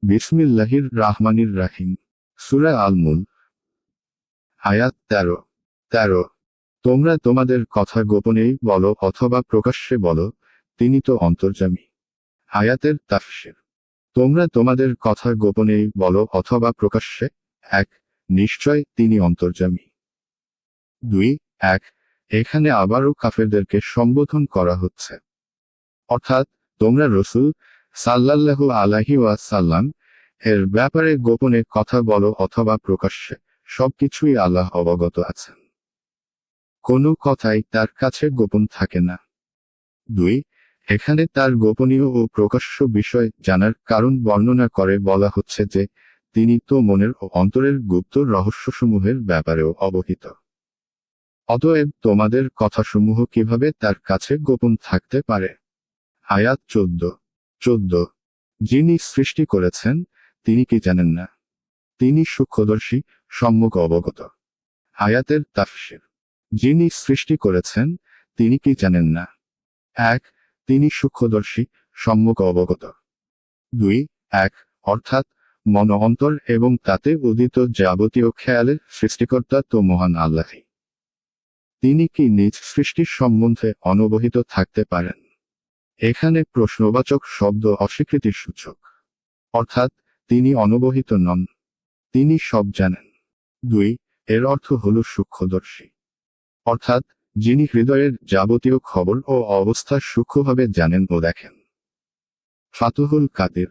বিসমিল্লাহির রাহমানির রাহিম। সূরা আল মুল্ক, আয়াত 13। তোমরা তোমাদের কথা গোপনেই বলো অথবা প্রকাশ্যে বলো, তিনি তো অন্তর্যামী। আয়াতের তাফসীর। তোমরা তোমাদের কথা গোপনেই বলো অথবা প্রকাশ্যে। 1, নিশ্চয় তিনি অন্তর্যামী। 2, 1, এখানে আবারও কাফেরদেরকে সম্বোধন করা হচ্ছে। অর্থাৎ, তোমরা রাসূল সাল্লাল্লাহু আলাইহি ওয়াসাল্লাম এর ব্যাপারে গোপনে কথা বলো অথবা প্রকাশ্যে, সবকিছুই আল্লাহ অবগত আছেন। কোনো কথাই তার কাছে গোপন থাকে না। 2, এখানে তার গোপনীয় ও প্রকাশ্য বিষয় জানার কারণ বর্ণনা করে বলা হচ্ছে যে, তিনি তো মনের ও অন্তরের গুপ্ত রহস্যসমূহের ব্যাপারেও অবহিত। অতএব তোমাদের কথাসমূহ কিভাবে তার কাছে গোপন থাকতে পারে? আয়াত 14। যিনি সৃষ্টি করেছেন, তিনি কি জানেন না? তিনি সূক্ষ্মদর্শী, সম্যক অবগত। আয়াতের তাফসীর। যিনি সৃষ্টি করেছেন, তিনি কি জানেন না? 1, তিনি সূক্ষ্মদর্শী, সম্যক অবগত। 2, 1, অর্থাৎ মন অন্তর এবং তাতে উদিত যাবতীয় খেয়ালের সৃষ্টিকর্তা তো মহান আল্লাহই। তিনি কি নিজ সৃষ্টির সম্বন্ধে অনবহিত থাকতে পারেন? এখানে প্রশ্নবাচক শব্দ অস্বীকৃতির সূচক। অর্থাৎ, তিনি অনবহিত নন। তিনি সব জানেন। 2, এর অর্থ হল সূক্ষ্মদর্শী। অর্থাৎ, যিনি হৃদয়ের যাবতীয় খবর ও অবস্থা সূক্ষ্মভাবে জানেন ও দেখেন। ফাতুহুল কাদির।